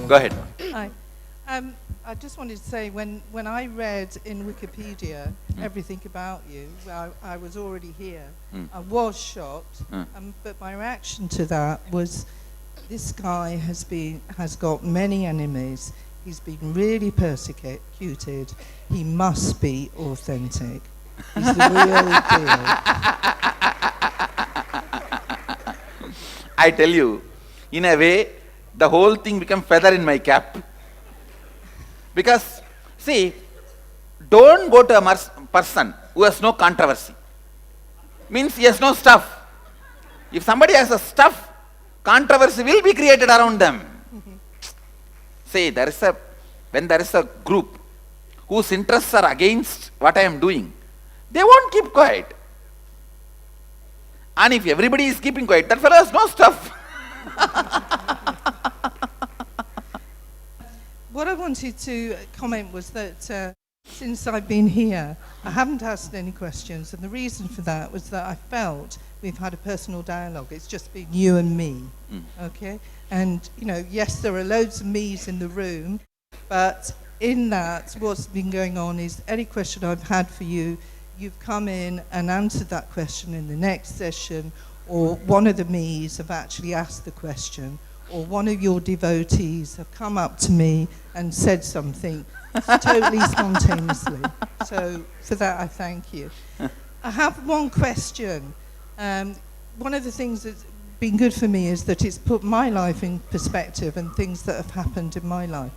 Go ahead. Hi. I just wanted to say, when I read in Wikipedia everything about you, I was already here. I was shocked, but my reaction to that was, this guy has got many enemies. He's been really persecuted. He must be authentic. He's the real deal. I tell you, in a way, the whole thing became feather in my cap. Because, see, don't go to a person who has no controversy. Means he has no stuff. If somebody has a stuff, controversy will be created around them. See, when there is a group whose interests are against what I am doing, they won't keep quiet. And if everybody is keeping quiet, that fellow has no stuff. What I wanted to comment was that since I've been here, I haven't asked any questions, and the reason for that was that I felt we've had a personal dialogue. It's just been you and me, okay? And, yes, there are loads of me's in the room, but in that, what's been going on is any question I've had for you, you've come in and answered that question in the next session, or one of the me's have actually asked the question, or one of your devotees have come up to me and said something totally spontaneously. So for that, I thank you. I have one question. One of the things that's been good for me is that it's put my life in perspective and things that have happened in my life.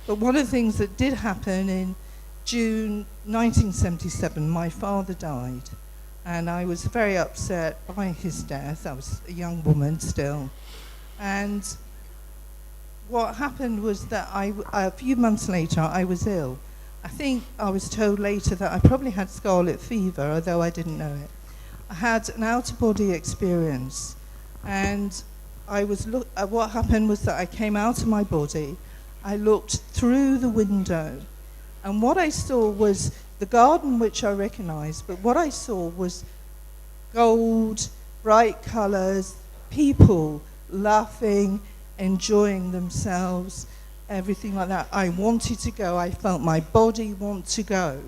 But one of the things that did happen in June 1977, my father died, and I was very upset by his death. I was a young woman still. And what happened was that a few months later, I was ill. I think I was told later that I probably had scarlet fever, although I didn't know it. I had an out-of-body experience, and what happened was that I came out of my body, I looked through the window, and what I saw was the garden which I recognized, but what I saw was gold, bright colors, people laughing, enjoying themselves, everything like that. I wanted to go. I felt my body want to go.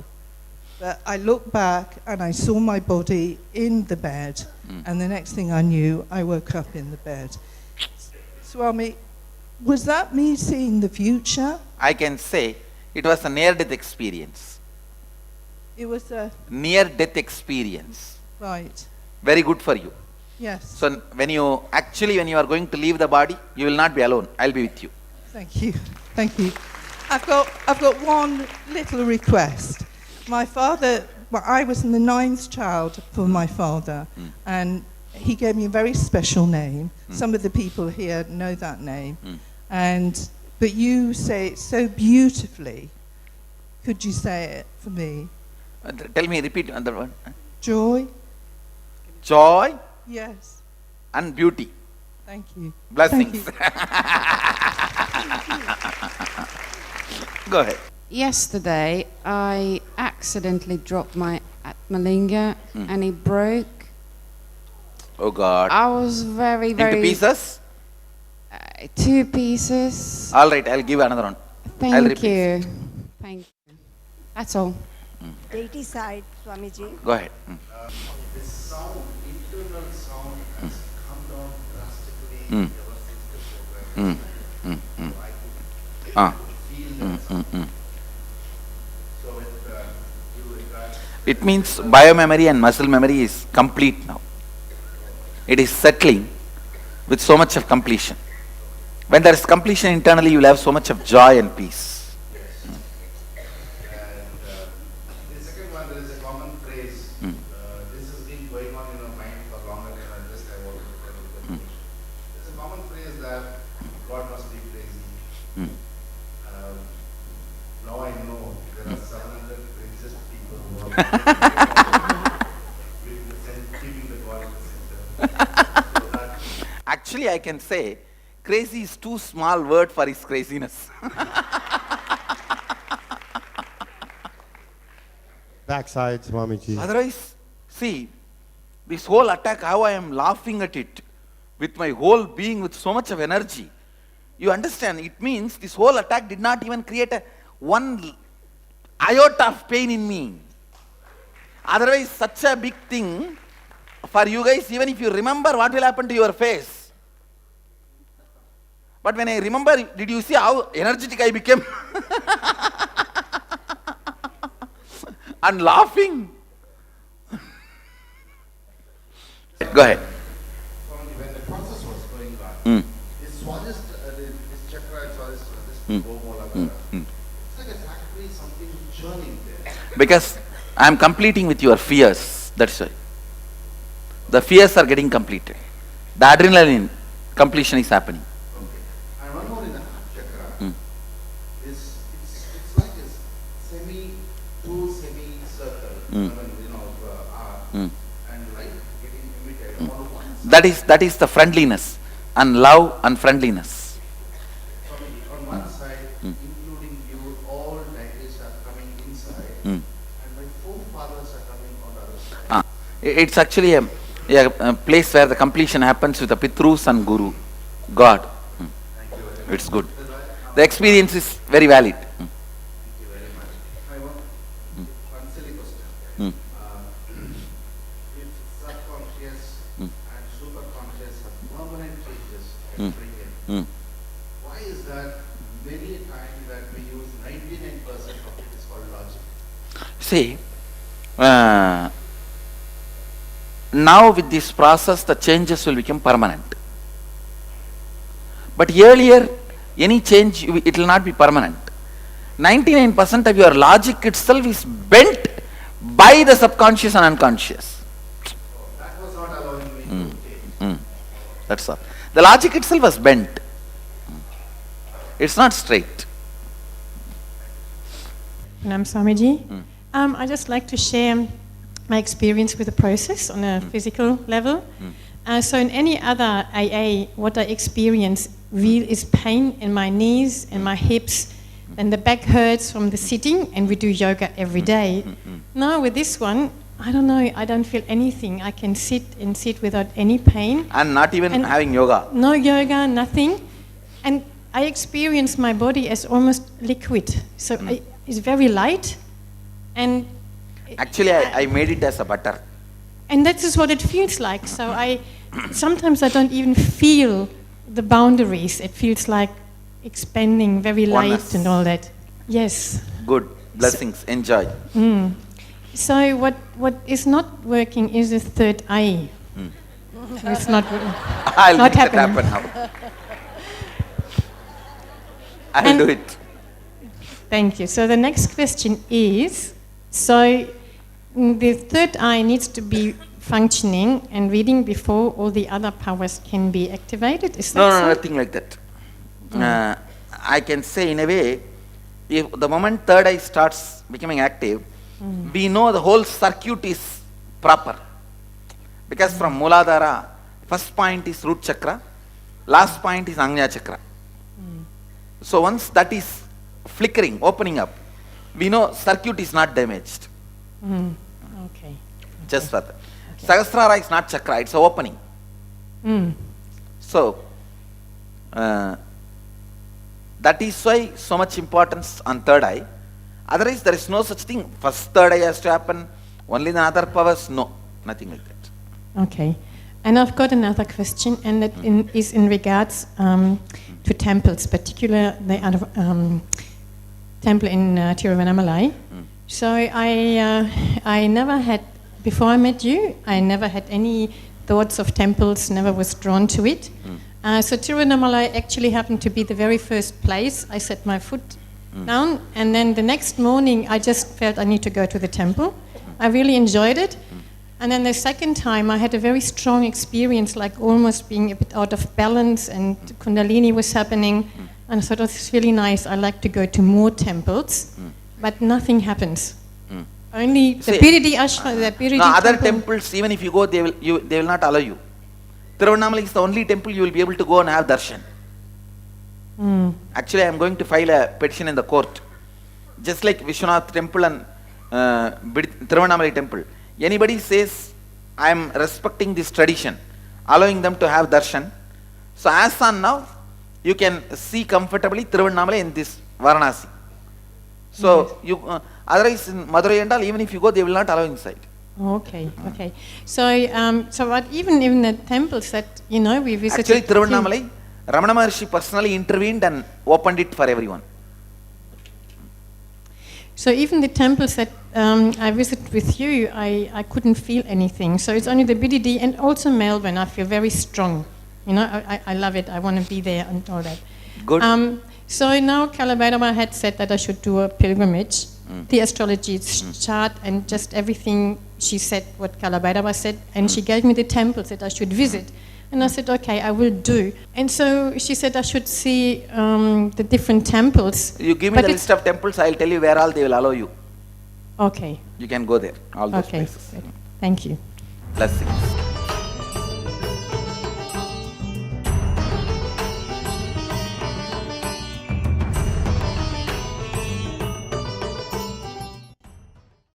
But I looked back and I saw my body in the bed, and the next thing I knew, I woke up in the bed. Swami, was that me seeing the future? I can say it was a near-death experience. It was a... Near-death experience. Right. Very good for you. Yes. So when you are going to leave the body, you will not be alone. I'll be with you. Thank you. Thank you. I've got one little request. My father, I was the 9th child for my father, and he gave me a very special name. Some of the people here know that name. But you say it so beautifully. Could you say it for me? Tell me, repeat another one. Joy? Joy? Yes. And beauty. Thank you. Blessings. Thank you. Go ahead. Yesterday, I accidentally dropped my Atmalinga and it broke. Oh God. I was very... Into pieces? 2 pieces. All right, I'll give another one. Thank you. Thank you. That's all. Deity side, Swamiji. Go ahead. The sound, internal sound has come down drastically ever since the program. So I could feel that sound. So with you regard... It means biomemory and muscle memory is complete now. It is settling with so much of completion. When there is completion internally, you will have so much of joy and peace. And the second one, there is a common phrase. This has been going on in our mind for longer than I just have already told you. There's a common phrase that God must be crazy. Now I know there are 700 craziest people who are keeping the God in the center. Actually, I can say, crazy is too small word for his craziness. Backside, Swamiji. Otherwise, see, this whole attack, how I am laughing at it with my whole being, with so much of energy. You understand? It means this whole attack did not even create one iota of pain in me. Otherwise, such a big thing for you guys, even if you remember what will happen to your face. But when I remember, did you see how energetic I became? And laughing. Go ahead. When the process was going on, this chakra, this it's like it's actually something churning there. Because I am completing with your fears. That's why. The fears are getting completed. The adrenaline completion is happening. Okay. And one more in the heart chakra is it's like this semicircle, and light getting emitted all at once. That is the friendliness and love and friendliness. On one side, including you, all delegates are coming inside, and my forefathers are coming on the other side. It's actually a place where the completion happens with the Pitrus and Guru, God. It's good. The experience is very valid. Thank you very much. I want one silly question. If subconscious and superconscious have permanent changes every year, why is that many times that we use 99% of it is called logic? See, now with this process, the changes will become permanent. But earlier, any change, it will not be permanent. 99% of your logic itself is bent by the subconscious and unconscious. That was not allowing me to change. That's all. The logic itself was bent. It's not straight. Nam Swamiji. I just like to share my experience with the process on a physical level. So in any other AA, what I experience is pain in my knees and my hips, and the back hurts from the sitting, and we do yoga every day. Now with this one, I don't know, I don't feel anything. I can sit without any pain. And not even having yoga. No yoga, nothing. And I experience my body as almost liquid. So it's very light. And Actually, I made it as a butter. And that is what it feels like. So sometimes I don't even feel the boundaries. It feels like expanding, very light Oneness. and all that. Yes. Good. Blessings. Enjoy. So what is not working is the third eye. It's not I'll not make that happening. happen now. I'll And- do it. Thank you. So the next question is, so the third eye needs to be functioning and reading before all the other powers can be activated. Is that No, so? nothing like that. I can say in a way, if the moment third eye starts becoming active, we know the whole circuit is proper. Because from Mooladhara, first point is root chakra, last point is Agnya chakra. So once that is flickering, opening up, we know circuit is not damaged. Okay. Just for that. Sahasrara is not chakra, it's an opening. So, that is why so much importance on third eye. Otherwise, there is no such thing. First third eye has to happen, only the other powers, no, nothing like that. Okay. And I've got another question, and that is in regards to temples, particularly the other temple in Tiruvannamalai. So I never had, before I met you, I never had any thoughts of temples, never was drawn to it. So Tiruvannamalai actually happened to be the very first place I set my foot down, and then the next morning I just felt I need to go to the temple. I really enjoyed it. And then the second time I had a very strong experience, like almost being a bit out of balance, and Kundalini was happening. And I thought, oh, this is really nice. I like to go to more temples, but nothing happens. Only the See, Piridi Ashram, the Piridi No, other temple. temples, even if you go, they will not allow you. Tiruvannamalai is the only temple you will be able to go and have darshan. Actually, I am going to file a petition in the court. Just like Vishwanath temple and Tiruvannamalai temple. Anybody says, I am respecting this tradition, allowing them to have darshan. So as on now, you can see comfortably Thiruvannamalai in this Varanasi. So you otherwise in Madurai and all, even if you go, they will not allow inside. Okay, okay. So, so what, even in the temples that, you know, we visited... Actually, Thiruvannamalai, Ramana Maharshi personally intervened and opened it for everyone. So even the temples that I visited with you, I couldn't feel anything. So it's only the BDD and also Melbourne, I feel very strong. You know, I love it. I want to be there and all that. Good. So now Kalabhairava had said that I should do a pilgrimage. The astrology chart and just everything she said, what Kalabhairava said, and she gave me the temples that I should visit. And I said, okay, I will do. And so she said I should see the different temples. You give me the list of temples, I'll tell you where all they will allow you. Okay. You can go there, all those Okay. places. Good. Thank you. Blessings.